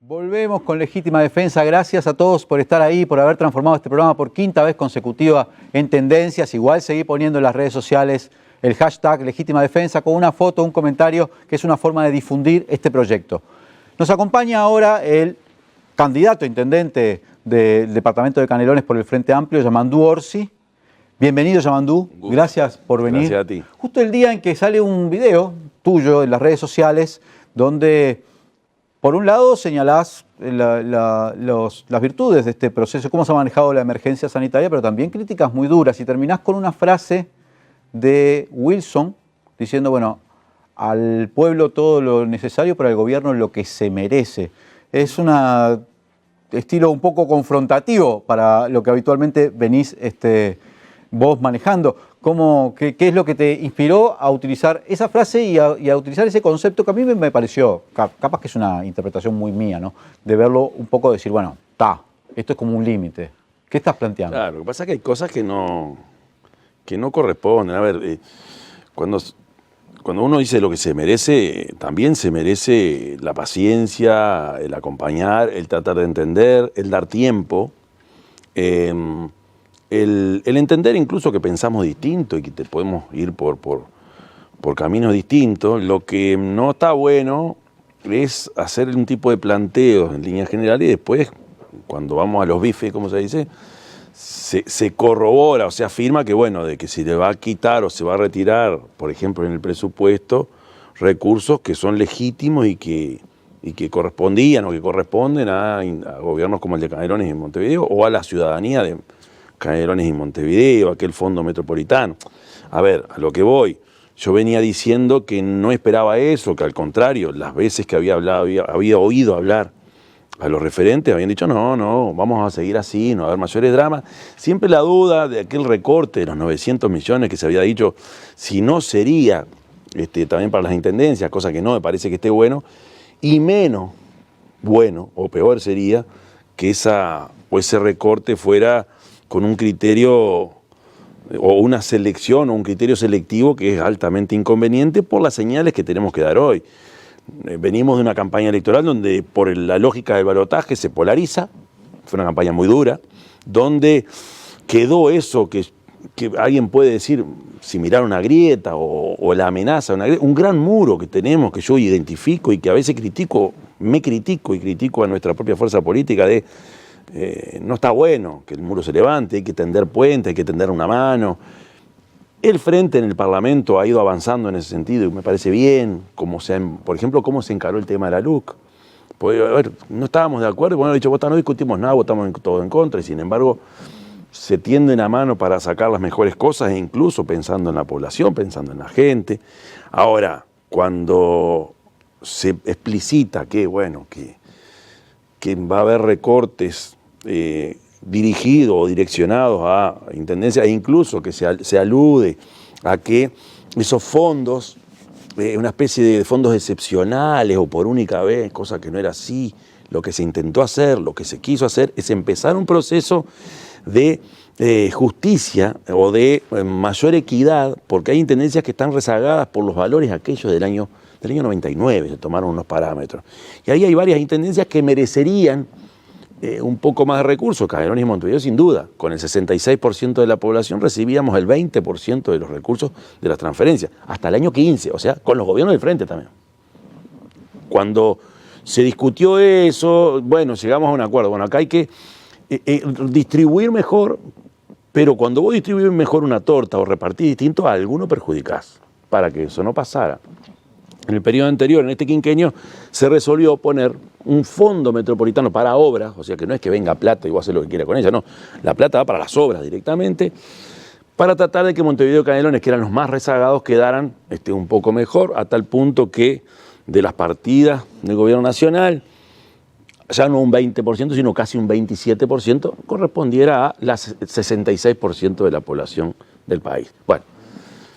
Volvemos con Legítima Defensa. Gracias a todos por estar ahí, por haber transformado este programa por quinta vez consecutiva en tendencias. Igual seguir poniendo en las redes sociales el hashtag Legítima Defensa con una foto, un comentario, que es una forma de difundir este proyecto. Nos acompaña ahora el candidato a intendente del departamento de Canelones por el Frente Amplio, Yamandú Orsi. Bienvenido, Yamandú. Gracias por venir. Gracias a ti. Justo el día en que sale un video tuyo en las redes sociales donde, por un lado, señalás las virtudes de este proceso, cómo se ha manejado la emergencia sanitaria, pero también críticas muy duras. Y terminás con una frase de Wilson diciendo, bueno, al pueblo todo lo necesario, pero al gobierno lo que se merece. Es un estilo un poco confrontativo para lo que habitualmente venís vos manejando. ¿Qué es lo que te inspiró a utilizar esa frase y a utilizar ese concepto que a mí me pareció, capaz que es una interpretación muy mía, ¿no? De verlo un poco, decir, bueno, esto es como un límite. ¿Qué estás planteando? Claro, lo que pasa es que hay cosas que no corresponden. A ver, cuando uno dice lo que se merece, también se merece la paciencia, el acompañar, el tratar de entender, el dar tiempo, el entender incluso que pensamos distinto y que podemos ir por caminos distintos. Lo que no está bueno es hacer un tipo de planteos en líneas generales y después, cuando vamos a los bifes, como se dice, se corrobora o se afirma que, bueno, de que se le va a quitar o se va a retirar, por ejemplo, en el presupuesto, recursos que son legítimos y que correspondían o que corresponden a gobiernos como el de Canelones y Montevideo o a la ciudadanía de Canelones y Montevideo, aquel fondo metropolitano. A ver, a lo que voy, yo venía diciendo que no esperaba eso, que al contrario, las veces que había oído hablar a los referentes habían dicho, no, vamos a seguir así, no va a haber mayores dramas. Siempre la duda de aquel recorte de los 900 millones que se había dicho, si no sería también para las intendencias, cosa que no me parece que esté bueno, y menos bueno o peor sería que ese recorte fuera con un criterio o una selección o un criterio selectivo que es altamente inconveniente por las señales que tenemos que dar hoy. Venimos de una campaña electoral donde por la lógica del balotaje se polariza, fue una campaña muy dura, donde quedó eso que alguien puede decir, similar a una grieta o la amenaza de una grieta, un gran muro que tenemos, que yo identifico y que a veces me critico y critico a nuestra propia fuerza política de no está bueno que el muro se levante, hay que tender puentes, hay que tender una mano. El Frente en el Parlamento ha ido avanzando en ese sentido y me parece bien, por ejemplo, cómo se encaró el tema de la LUC. Pues, a ver, no estábamos de acuerdo, bueno, dicho, no discutimos nada, votamos todo en contra y sin embargo se tienden a mano para sacar las mejores cosas e incluso pensando en la población, pensando en la gente. Ahora, cuando se explicita que va a haber recortes dirigidos o direccionados a intendencias e incluso que se alude a que esos fondos, una especie de fondos excepcionales o por única vez, cosa que no era así, lo que se intentó hacer, lo que se quiso hacer es empezar un proceso de justicia o de mayor equidad, porque hay intendencias que están rezagadas por los valores aquellos del año 99, se tomaron unos parámetros. Y ahí hay varias intendencias que merecerían un poco más de recursos. Canelones y Montevideo, sin duda, con el 66% de la población recibíamos el 20% de los recursos de las transferencias, hasta el año 15, o sea, con los gobiernos del Frente también. Cuando se discutió eso, bueno, llegamos a un acuerdo. Bueno, acá hay que distribuir mejor, pero cuando vos distribuís mejor una torta o repartís distinto, a alguno perjudicás, para que eso no pasara. En el periodo anterior, en este quinquenio, se resolvió poner un fondo metropolitano para obras, o sea que no es que venga plata y vos haces lo que quieras con ella, no, la plata va para las obras directamente, para tratar de que Montevideo y Canelones, que eran los más rezagados, quedaran un poco mejor, a tal punto que de las partidas del gobierno nacional, ya no un 20%, sino casi un 27%, correspondiera a las 66% de la población del país. Bueno,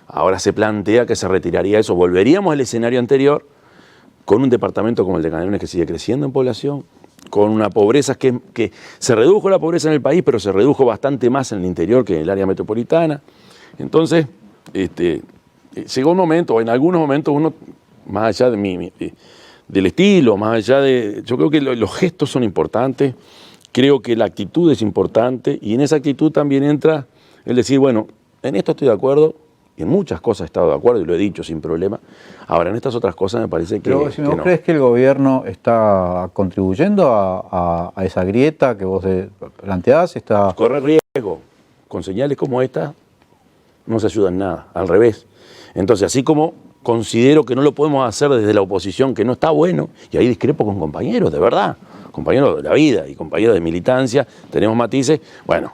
ahora se plantea que se retiraría eso. Volveríamos al escenario anterior con un departamento como el de Canelones que sigue creciendo en población, con una pobreza que se redujo la pobreza en el país, pero se redujo bastante más en el interior que en el área metropolitana. Entonces, llegó un momento, o en algunos momentos uno, más allá de del estilo, más allá de... Yo creo que los gestos son importantes, creo que la actitud es importante, y en esa actitud también entra el decir, bueno, en esto estoy de acuerdo, y en muchas cosas he estado de acuerdo, y lo he dicho sin problema. Ahora, en estas otras cosas me parece que, Pero si vos no. crees que el gobierno está contribuyendo a esa grieta que vos planteás, está... Correr riesgo con señales como esta no se ayuda en nada, al revés. Entonces, así como considero que no lo podemos hacer desde la oposición, que no está bueno, y ahí discrepo con compañeros, de verdad, compañeros de la vida y compañeros de militancia, tenemos matices, bueno,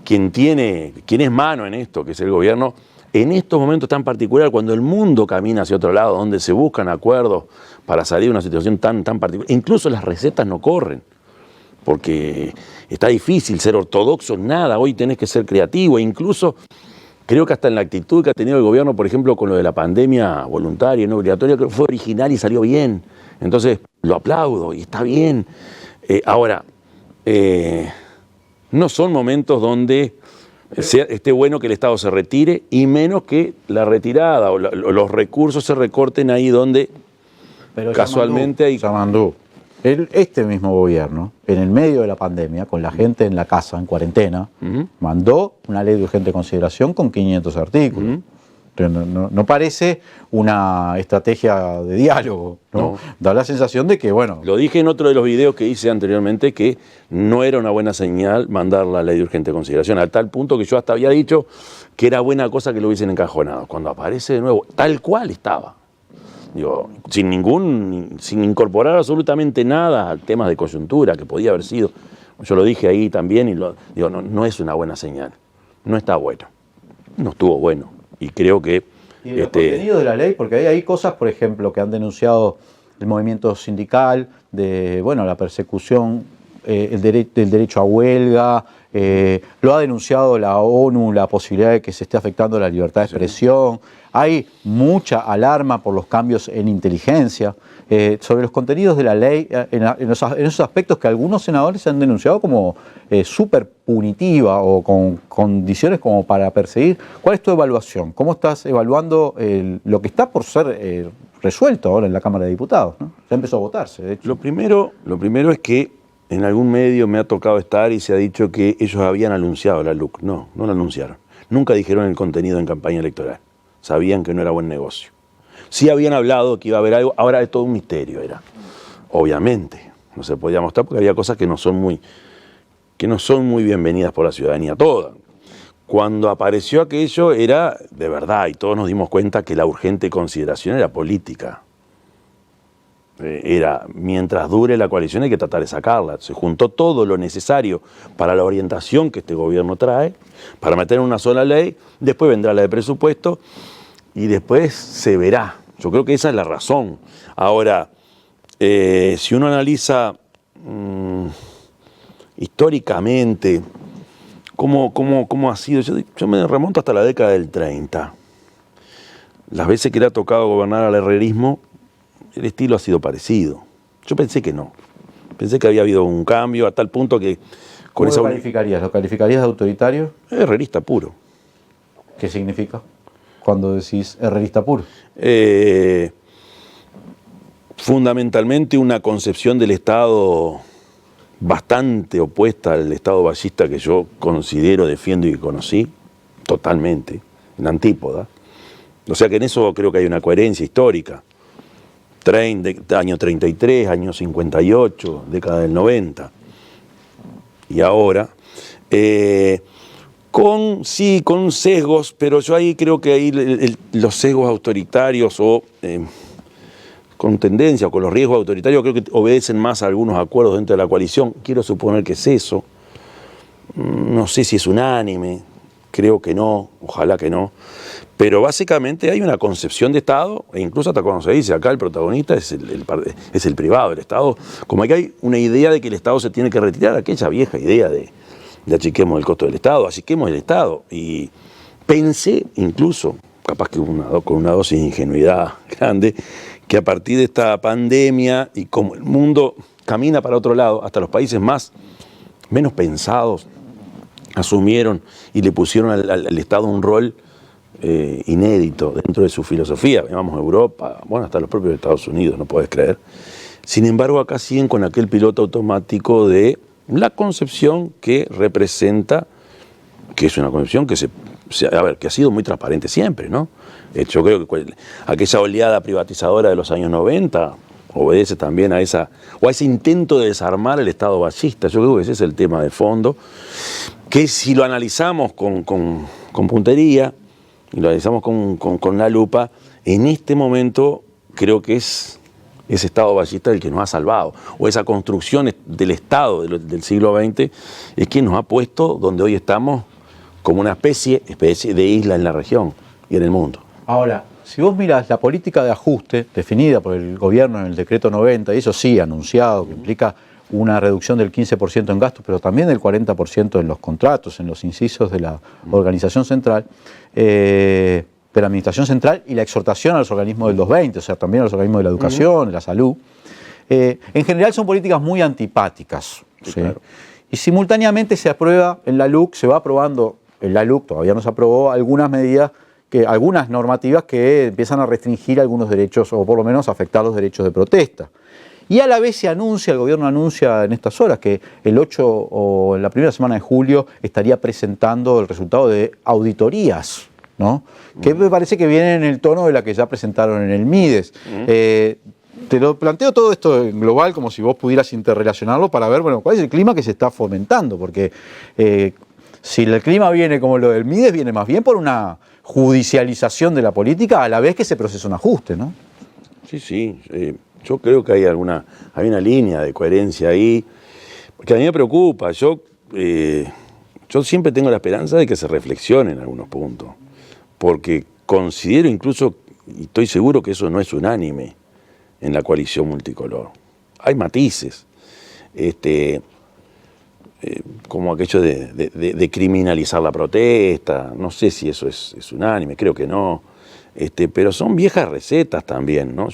quien es mano en esto, que es el gobierno, en estos momentos tan particular, cuando el mundo camina hacia otro lado, donde se buscan acuerdos para salir de una situación tan particular, incluso las recetas no corren, porque está difícil ser ortodoxo en nada, hoy tenés que ser creativo, e incluso creo que hasta en la actitud que ha tenido el gobierno, por ejemplo, con lo de la pandemia voluntaria y no obligatoria, creo que fue original y salió bien. Entonces, lo aplaudo y está bien. Ahora, no son momentos donde esté bueno que el Estado se retire, y menos que la retirada o los recursos se recorten ahí donde Pero casualmente hay... Yamandú, este mismo gobierno, en el medio de la pandemia, con la gente en la casa, en cuarentena, mandó una ley de urgente consideración con 500 artículos. No parece una estrategia de diálogo, ¿no? No. Da la sensación de que, bueno... Lo dije en otro de los videos que hice anteriormente, que no era una buena señal mandar la ley de urgente consideración, a tal punto que yo hasta había dicho que era buena cosa que lo hubiesen encajonado. Cuando aparece de nuevo, tal cual estaba. Digo, sin incorporar absolutamente nada al tema de coyuntura que podía haber sido. Yo lo dije ahí también y digo, no es una buena señal. No está bueno. No estuvo bueno. Y creo que... Y de los contenidos de la ley, porque hay cosas, por ejemplo, que han denunciado el movimiento sindical, de la persecución, el derecho a huelga, lo ha denunciado la ONU, la posibilidad de que se esté afectando la libertad de expresión. Hay mucha alarma por los cambios en inteligencia. Sobre los contenidos de la ley, en esos aspectos que algunos senadores han denunciado como súper punitiva o con condiciones como para perseguir. ¿Cuál es tu evaluación? ¿Cómo estás evaluando lo que está por ser resuelto ahora en la Cámara de Diputados, ¿no? Ya empezó a votarse, de hecho. Lo primero es que en algún medio me ha tocado estar y se ha dicho que ellos habían anunciado la LUC. No lo anunciaron. Nunca dijeron el contenido en campaña electoral. Sabían que no era buen negocio. Sí habían hablado que iba a haber algo, ahora es todo un misterio, era. Obviamente, no se podía mostrar porque había cosas que no son muy bienvenidas por la ciudadanía toda. Cuando apareció aquello era de verdad, y todos nos dimos cuenta que la urgente consideración era política. Era, mientras dure la coalición hay que tratar de sacarla. Se juntó todo lo necesario para la orientación que este gobierno trae, para meter en una sola ley, después vendrá la de presupuesto, y después se verá. Yo creo que esa es la razón. Ahora, si uno analiza históricamente cómo ha sido, yo me remonto hasta la década del 30. Las veces que le ha tocado gobernar al herrerismo, el estilo ha sido parecido. Yo pensé que no. Pensé que había habido un cambio a tal punto que... ¿Cómo lo calificarías? ¿Lo calificarías de autoritario? Herrerista puro. ¿Qué significa cuando decís herrerista puro? Fundamentalmente una concepción del Estado bastante opuesta al Estado ballista que yo considero, defiendo y conocí, totalmente, en antípoda. O sea que en eso creo que hay una coherencia histórica. Año 33, año 58, década del 90. Y ahora, con sesgos, pero yo ahí creo que ahí los sesgos autoritarios o con tendencia o con los riesgos autoritarios creo que obedecen más a algunos acuerdos dentro de la coalición. Quiero suponer que es eso. No sé si es unánime, creo que no, ojalá que no. Pero básicamente hay una concepción de Estado, e incluso hasta cuando se dice acá el protagonista es el privado, el Estado, como que hay una idea de que el Estado se tiene que retirar, aquella vieja idea de achiquemos el costo del Estado, achiquemos el Estado. Y pensé incluso, capaz que con una dosis de ingenuidad grande, que a partir de esta pandemia y como el mundo camina para otro lado, hasta los países menos pensados asumieron y le pusieron al Estado un rol inédito dentro de su filosofía. Vamos a Europa, bueno, hasta los propios Estados Unidos, no podés creer. Sin embargo, acá siguen con aquel piloto automático de la concepción que representa, que es una concepción que que ha sido muy transparente siempre, ¿no? Yo creo que aquella oleada privatizadora de los años 90 obedece también a ese intento de desarmar el Estado ballista. Yo creo que ese es el tema de fondo, que si lo analizamos con puntería y lo analizamos con la lupa, en este momento creo que es ese Estado ballista el que nos ha salvado, o esa construcción del Estado del siglo XX es quien nos ha puesto donde hoy estamos como una especie de isla en la región y en el mundo. Ahora, si vos mirás la política de ajuste definida por el gobierno en el decreto 90, y eso sí, anunciado, que implica una reducción del 15% en gastos, pero también del 40% en los contratos, en los incisos de la organización central, de la administración central, y la exhortación a los organismos del 220, o sea, también a los organismos de la educación, de la salud. En general son políticas muy antipáticas. Sí, ¿sí? claro. Y simultáneamente se aprueba en la LUC, se va aprobando en la LUC, todavía no se aprobó, algunas medidas, algunas normativas que empiezan a restringir algunos derechos, o por lo menos afectar los derechos de protesta. Y a la vez el gobierno anuncia en estas horas que el 8 o en la primera semana de julio estaría presentando el resultado de auditorías, ¿no? Que me parece que vienen en el tono de la que ya presentaron en el MIDES. Te lo planteo todo esto en global como si vos pudieras interrelacionarlo para ver, bueno, cuál es el clima que se está fomentando, porque si el clima viene como lo del MIDES, viene más bien por una judicialización de la política a la vez que se procesa un ajuste, ¿no? Sí. Yo creo que hay una línea de coherencia ahí, que a mí me preocupa. Yo siempre tengo la esperanza de que se reflexione en algunos puntos, porque considero incluso, y estoy seguro que eso no es unánime en la coalición multicolor. Hay matices, como aquello de criminalizar la protesta. No sé si eso es unánime, creo que no. Pero son viejas recetas también, ¿no?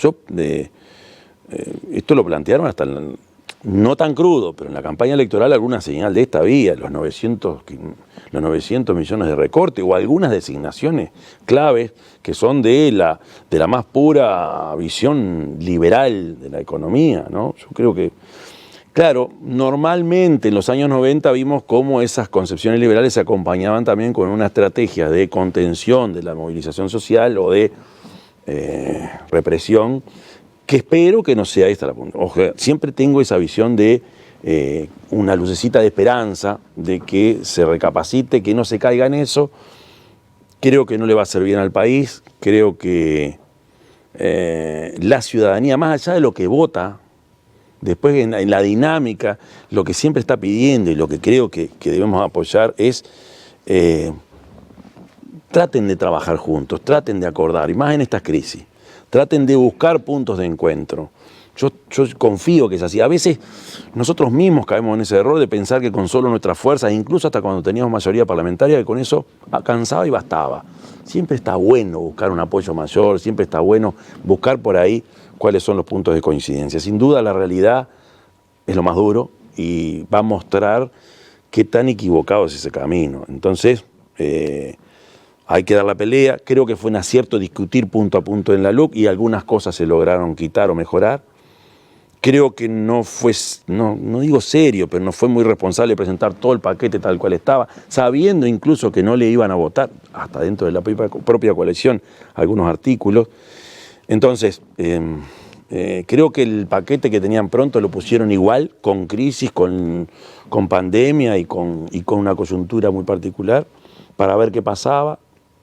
Esto lo plantearon no tan crudo, pero en la campaña electoral alguna señal de esta vía, los 900 millones de recorte o algunas designaciones claves que son de la más pura visión liberal de la economía, ¿no? Yo creo que, claro, normalmente en los años 90 vimos cómo esas concepciones liberales se acompañaban también con una estrategia de contención de la movilización social o de represión, que espero que no sea esta la punta. Siempre tengo esa visión de una lucecita de esperanza, de que se recapacite, que no se caiga en eso. Creo que no le va a hacer bien al país. Creo que la ciudadanía, más allá de lo que vota, después en la dinámica, lo que siempre está pidiendo y lo que creo que debemos apoyar es traten de trabajar juntos, traten de acordar, y más en estas crisis. Traten de buscar puntos de encuentro. Yo confío que es así. A veces nosotros mismos caemos en ese error de pensar que con solo nuestras fuerzas, incluso hasta cuando teníamos mayoría parlamentaria, que con eso alcanzaba y bastaba. Siempre está bueno buscar un apoyo mayor, siempre está bueno buscar por ahí cuáles son los puntos de coincidencia. Sin duda la realidad es lo más duro y va a mostrar qué tan equivocado es ese camino. Entonces, hay que dar la pelea. Creo que fue un acierto discutir punto a punto en la LUC y algunas cosas se lograron quitar o mejorar. Creo que no fue, no digo serio, pero no fue muy responsable presentar todo el paquete tal cual estaba, sabiendo incluso que no le iban a votar, hasta dentro de la propia coalición, algunos artículos. Entonces, creo que el paquete que tenían pronto lo pusieron igual, con crisis, con pandemia y con una coyuntura muy particular, para ver qué pasaba.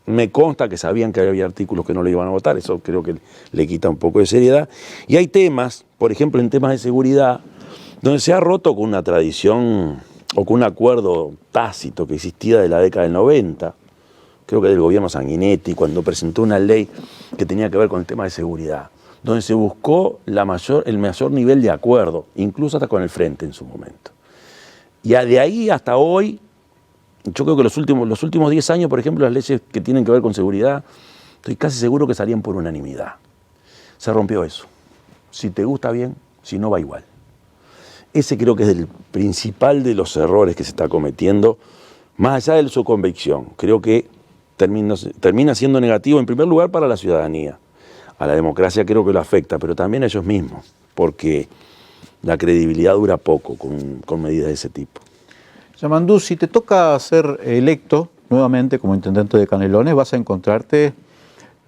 Me consta que sabían que había artículos que no le iban a votar, eso creo que le quita un poco de seriedad. Y hay temas, por ejemplo, en temas de seguridad, donde se ha roto con una tradición o con un acuerdo tácito que existía de la década del 90, creo que del gobierno Sanguinetti, cuando presentó una ley que tenía que ver con el tema de seguridad, donde se buscó el mayor nivel de acuerdo, incluso hasta con el Frente en su momento. Y de ahí hasta hoy, yo creo que los últimos 10 años, por ejemplo, las leyes que tienen que ver con seguridad, estoy casi seguro que salían por unanimidad. Se rompió eso. Si te gusta bien, si no va igual. Ese creo que es el principal de los errores que se está cometiendo, más allá de su convicción. Creo que termina siendo negativo en primer lugar para la ciudadanía. A la democracia creo que lo afecta, pero también a ellos mismos, porque la credibilidad dura poco con medidas de ese tipo. Yamandú, si te toca ser electo nuevamente como intendente de Canelones, vas a encontrarte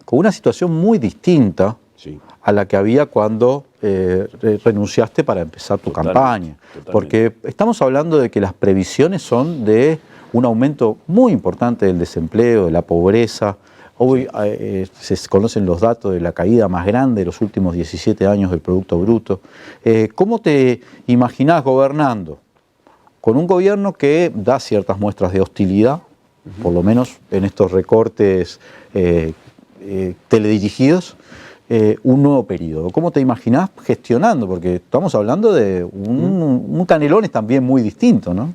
con una situación muy distinta Sí. a la que había cuando renunciaste para empezar tu campaña. Totalmente. Porque estamos hablando de que las previsiones son de un aumento muy importante del desempleo, de la pobreza. Hoy se conocen los datos de la caída más grande de los últimos 17 años del Producto Bruto. ¿Cómo te imaginás gobernando? Con un gobierno que da ciertas muestras de hostilidad, por lo menos en estos recortes teledirigidos, un nuevo periodo. ¿Cómo te imaginás gestionando? Porque estamos hablando de un Canelones también muy distinto, ¿no?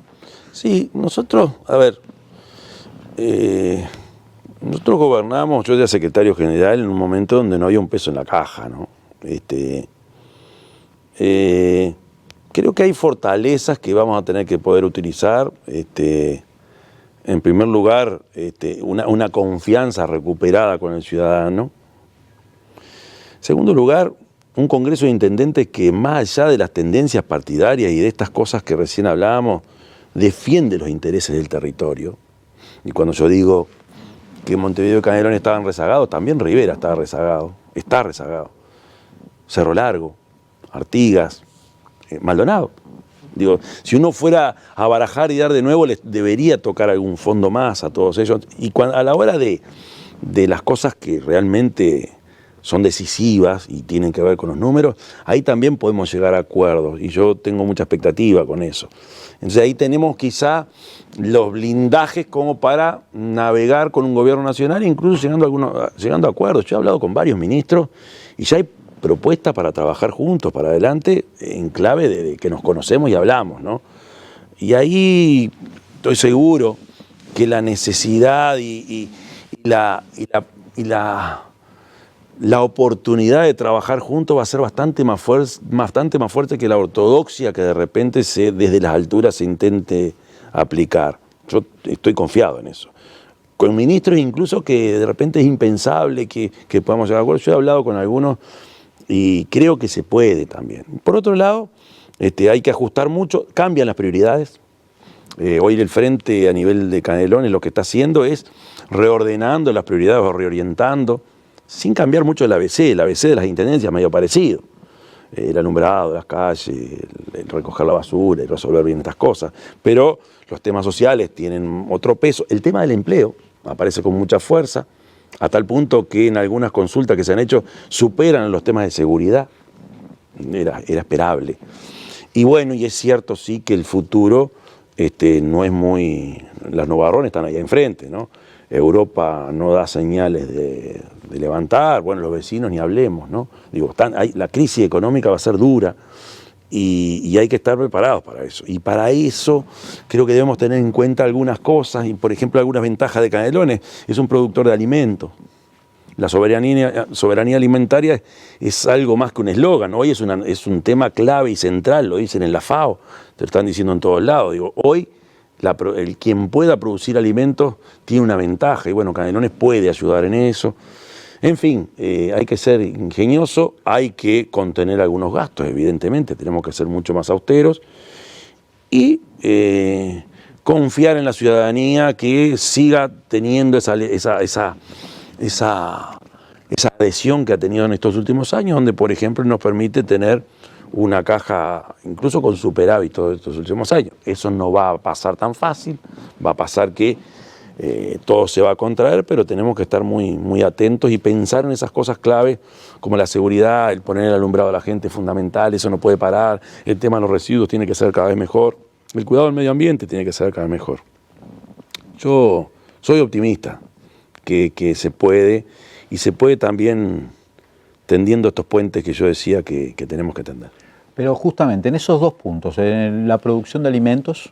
Sí, nosotros, a ver, nosotros gobernamos, yo era secretario general en un momento donde no había un peso en la caja, ¿no? Creo que hay fortalezas que vamos a tener que poder utilizar. En primer lugar, una confianza recuperada con el ciudadano. En segundo lugar, un Congreso de Intendentes que, más allá de las tendencias partidarias y de estas cosas que recién hablábamos, defiende los intereses del territorio. Y cuando yo digo que Montevideo y Canelones estaban rezagados, también Rivera estaba rezagado, está rezagado. Cerro Largo, Artigas, Maldonado. Digo, si uno fuera a barajar y dar de nuevo, les debería tocar algún fondo más a todos ellos. Y a la hora de las cosas que realmente son decisivas y tienen que ver con los números, ahí también podemos llegar a acuerdos. Y yo tengo mucha expectativa con eso. Entonces ahí tenemos quizá los blindajes como para navegar con un gobierno nacional, incluso llegando a acuerdos. Yo he hablado con varios ministros y ya hay propuestas para trabajar juntos, para adelante, en clave de que nos conocemos y hablamos, ¿no? Y ahí estoy seguro que la necesidad y la oportunidad de trabajar juntos va a ser bastante más fuerte que la ortodoxia que de repente desde las alturas se intente aplicar. Yo estoy confiado en eso. Con ministros incluso que de repente es impensable que podamos llegar a acuerdo. Yo he hablado con algunos y creo que se puede también. Por otro lado, hay que ajustar mucho, cambian las prioridades. Hoy el Frente a nivel de Canelones lo que está haciendo es reordenando las prioridades o reorientando, sin cambiar mucho el ABC. El ABC de las intendencias medio parecido. El alumbrado de las calles, el recoger la basura y resolver bien estas cosas. Pero los temas sociales tienen otro peso. El tema del empleo aparece con mucha fuerza, a tal punto que en algunas consultas que se han hecho superan los temas de seguridad. Era esperable. Y bueno, y es cierto sí que el futuro no es muy... Las nubarrones están ahí enfrente, ¿no? Europa no da señales de levantar, bueno, los vecinos ni hablemos, ¿no? Digo, la crisis económica va a ser dura y hay que estar preparados para eso. Y para eso creo que debemos tener en cuenta algunas cosas, y por ejemplo algunas ventajas de Canelones. Es un productor de alimentos. La soberanía alimentaria es algo más que un eslogan. Hoy es un tema clave y central, lo dicen en la FAO, te lo están diciendo en todos lados. Digo, hoy quien pueda producir alimentos tiene una ventaja, y bueno, Canelones puede ayudar en eso. En fin, hay que ser ingenioso, hay que contener algunos gastos, evidentemente, tenemos que ser mucho más austeros, y confiar en la ciudadanía que siga teniendo esa adhesión que ha tenido en estos últimos años, donde por ejemplo nos permite tener una caja incluso con superávit todos estos últimos años. Eso no va a pasar tan fácil, va a pasar que todo se va a contraer, pero tenemos que estar muy, muy atentos y pensar en esas cosas clave como la seguridad, el poner el alumbrado a la gente es fundamental, eso no puede parar, el tema de los residuos tiene que ser cada vez mejor, el cuidado del medio ambiente tiene que ser cada vez mejor. Yo soy optimista que se puede, y se puede también tendiendo estos puentes que yo decía que tenemos que tender. Pero justamente en esos dos puntos, en la producción de alimentos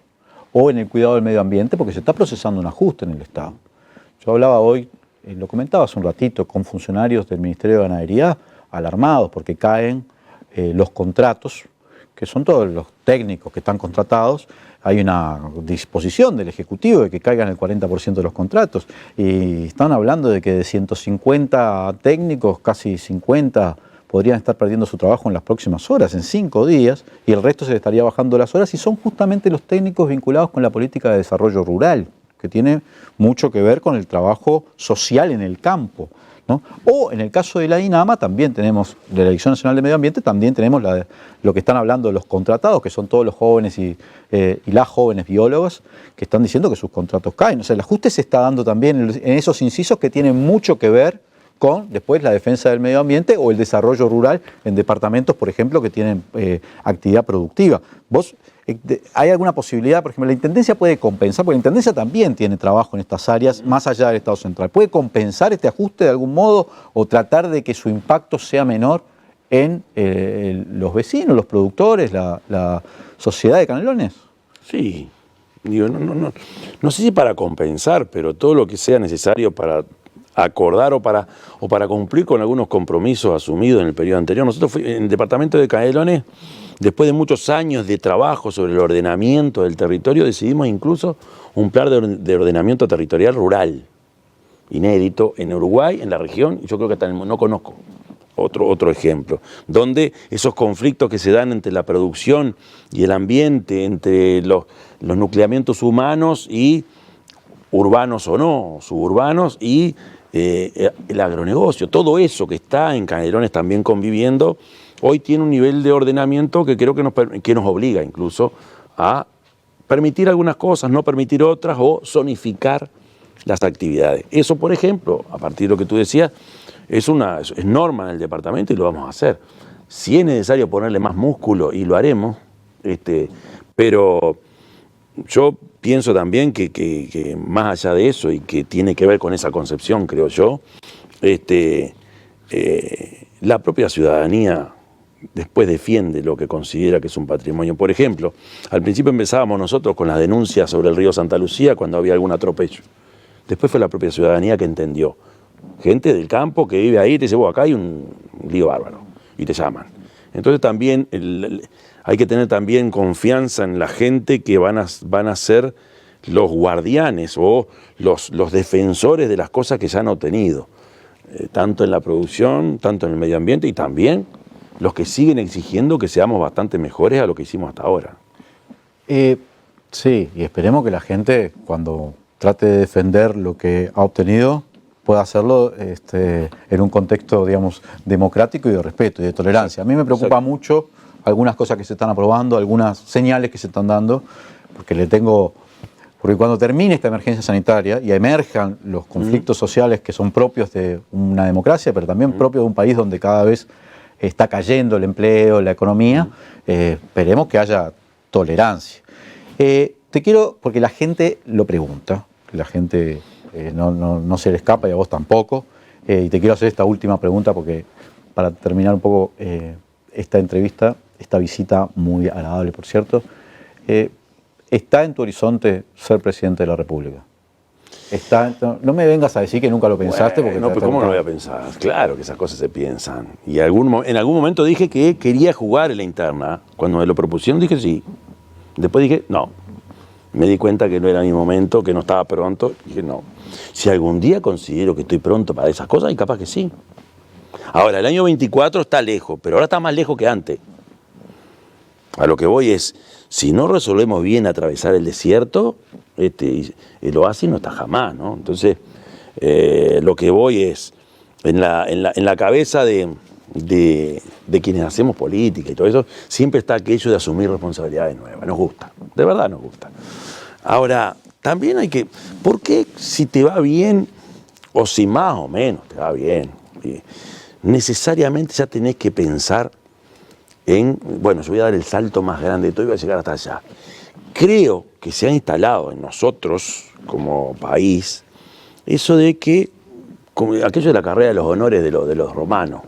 o en el cuidado del medio ambiente, porque se está procesando un ajuste en el Estado. Yo hablaba hoy, lo comentaba hace un ratito, con funcionarios del Ministerio de Ganadería alarmados porque caen los contratos que son todos los técnicos que están contratados, hay una disposición del Ejecutivo de que caigan el 40% de los contratos. Y están hablando de que de 150 técnicos, casi 50 podrían estar perdiendo su trabajo en las próximas horas, en 5 días, y el resto se le estaría bajando las horas, y son justamente los técnicos vinculados con la política de desarrollo rural, que tiene mucho que ver con el trabajo social en el campo, ¿no? O en el caso de la INAMA también tenemos, de la Dirección Nacional de Medio Ambiente, también tenemos lo que están hablando los contratados, que son todos los jóvenes y las jóvenes biólogos, que están diciendo que sus contratos caen. O sea, el ajuste se está dando también en esos incisos que tienen mucho que ver con después la defensa del medio ambiente o el desarrollo rural en departamentos, por ejemplo, que tienen actividad productiva. ¿Hay alguna posibilidad? Por ejemplo, la Intendencia puede compensar, porque la Intendencia también tiene trabajo en estas áreas, más allá del Estado Central. ¿Puede compensar este ajuste de algún modo o tratar de que su impacto sea menor en los vecinos, los productores, la sociedad de Canelones? Sí, digo, no sé si para compensar, pero todo lo que sea necesario para acordar o para cumplir con algunos compromisos asumidos en el periodo anterior. Nosotros en el departamento de Canelones, después de muchos años de trabajo sobre el ordenamiento del territorio, decidimos incluso un plan de ordenamiento territorial rural, inédito en Uruguay, en la región, y yo creo que hasta no conozco otro ejemplo, donde esos conflictos que se dan entre la producción y el ambiente, entre los nucleamientos humanos y urbanos o no, suburbanos, y el agronegocio, todo eso que está en Canelones también conviviendo, hoy tiene un nivel de ordenamiento que creo que nos obliga incluso a permitir algunas cosas, no permitir otras o zonificar las actividades. Eso, por ejemplo, a partir de lo que tú decías, es norma en el departamento y lo vamos a hacer. Si es necesario ponerle más músculo, y lo haremos, pero yo pienso también que más allá de eso, y que tiene que ver con esa concepción, creo yo, la propia ciudadanía después defiende lo que considera que es un patrimonio. Por ejemplo, al principio empezábamos nosotros con las denuncias sobre el río Santa Lucía cuando había algún atropello. Después fue la propia ciudadanía que entendió. Gente del campo que vive ahí te dice, acá hay un lío bárbaro, y te llaman. Entonces también hay que tener también confianza en la gente que van a ser los guardianes o los defensores de las cosas que se han obtenido, tanto en la producción, tanto en el medio ambiente, y también los que siguen exigiendo que seamos bastante mejores a lo que hicimos hasta ahora. Sí, y esperemos que la gente, cuando trate de defender lo que ha obtenido, pueda hacerlo en un contexto, digamos, democrático y de respeto y de tolerancia. A mí me preocupa mucho algunas cosas que se están aprobando, algunas señales que se están dando, porque cuando termine esta emergencia sanitaria y emerjan los conflictos sociales que son propios de una democracia, pero también propios de un país donde cada vez está cayendo el empleo, la economía, esperemos que haya tolerancia. Te quiero, porque la gente lo pregunta, la gente no se le escapa y a vos tampoco, y te quiero hacer esta última pregunta porque para terminar un poco esta entrevista, esta visita muy agradable, por cierto, ¿está en tu horizonte ser presidente de la República? No me vengas a decir que nunca lo pensaste. Bueno, porque ¿cómo no lo voy a pensar? Claro que esas cosas se piensan. Y en algún momento dije que quería jugar en la interna. Cuando me lo propusieron dije sí. Después dije no. Me di cuenta que no era mi momento, que no estaba pronto. Dije no. Si algún día considero que estoy pronto para esas cosas, y capaz que sí. Ahora, el año 24 está lejos, pero ahora está más lejos que antes. A lo que voy es, si no resolvemos bien atravesar el desierto, el oasis no está jamás, ¿no? Entonces, lo que voy es, en la cabeza de quienes hacemos política y todo eso, siempre está aquello de asumir responsabilidades nuevas. Nos gusta, de verdad nos gusta. Ahora, también hay que, ¿por qué si te va bien, o si más o menos te va bien, necesariamente ya tenés que pensar bueno, yo voy a dar el salto más grande de todo y voy a llegar hasta allá? Creo que se ha instalado en nosotros, como país, eso de que, aquello de la carrera de los honores de los romanos,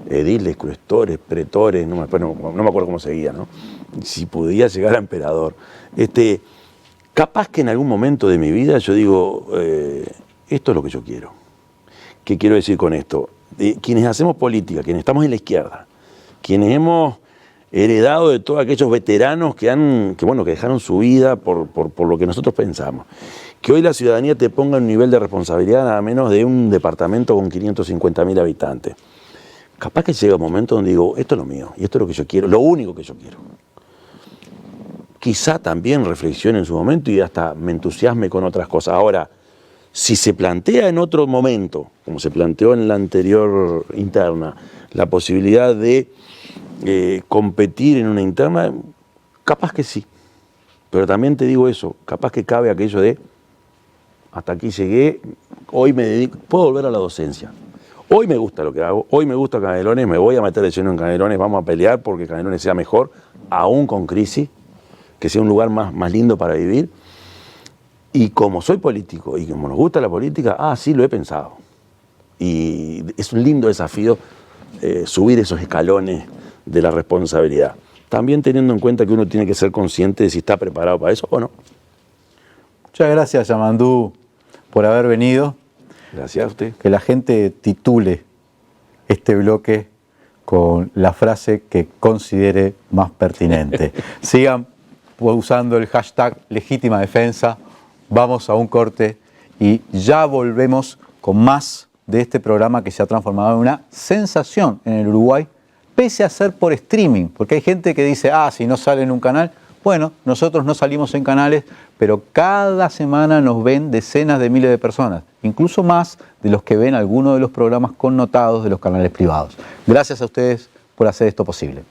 ediles, cuestores, pretores, no me acuerdo cómo seguía, ¿no? Si podía llegar a emperador. Capaz que en algún momento de mi vida yo digo, esto es lo que yo quiero. ¿Qué quiero decir con esto? Quienes hacemos política, quienes estamos en la izquierda, quienes hemos heredado de todos aquellos veteranos que dejaron su vida por lo que nosotros pensamos. Que hoy la ciudadanía te ponga un nivel de responsabilidad nada menos de un departamento con 550.000 habitantes. Capaz que llega un momento donde digo, esto es lo mío, y esto es lo que yo quiero, lo único que yo quiero. Quizá también reflexione en su momento y hasta me entusiasme con otras cosas. Ahora, si se plantea en otro momento, como se planteó en la anterior interna, la posibilidad de competir en una interna, capaz que sí. Pero también te digo eso, capaz que cabe aquello de, hasta aquí llegué, hoy me dedico, puedo volver a la docencia. Hoy me gusta lo que hago, hoy me gusta Canelones, me voy a meter de lleno en Canelones, vamos a pelear porque Canelones sea mejor, aún con crisis, que sea un lugar más lindo para vivir. Y como soy político y como nos gusta la política, sí lo he pensado. Y es un lindo desafío subir esos escalones de la responsabilidad. También teniendo en cuenta que uno tiene que ser consciente de si está preparado para eso o no. Muchas gracias, Yamandú, por haber venido. Gracias a usted. Que la gente titule este bloque con la frase que considere más pertinente. Sigan usando el hashtag Legítima Defensa. Vamos a un corte y ya volvemos con más de este programa que se ha transformado en una sensación en el Uruguay, pese a ser por streaming, porque hay gente que dice, si no sale en un canal. Bueno, nosotros no salimos en canales, pero cada semana nos ven decenas de miles de personas, incluso más de los que ven algunos de los programas connotados de los canales privados. Gracias a ustedes por hacer esto posible.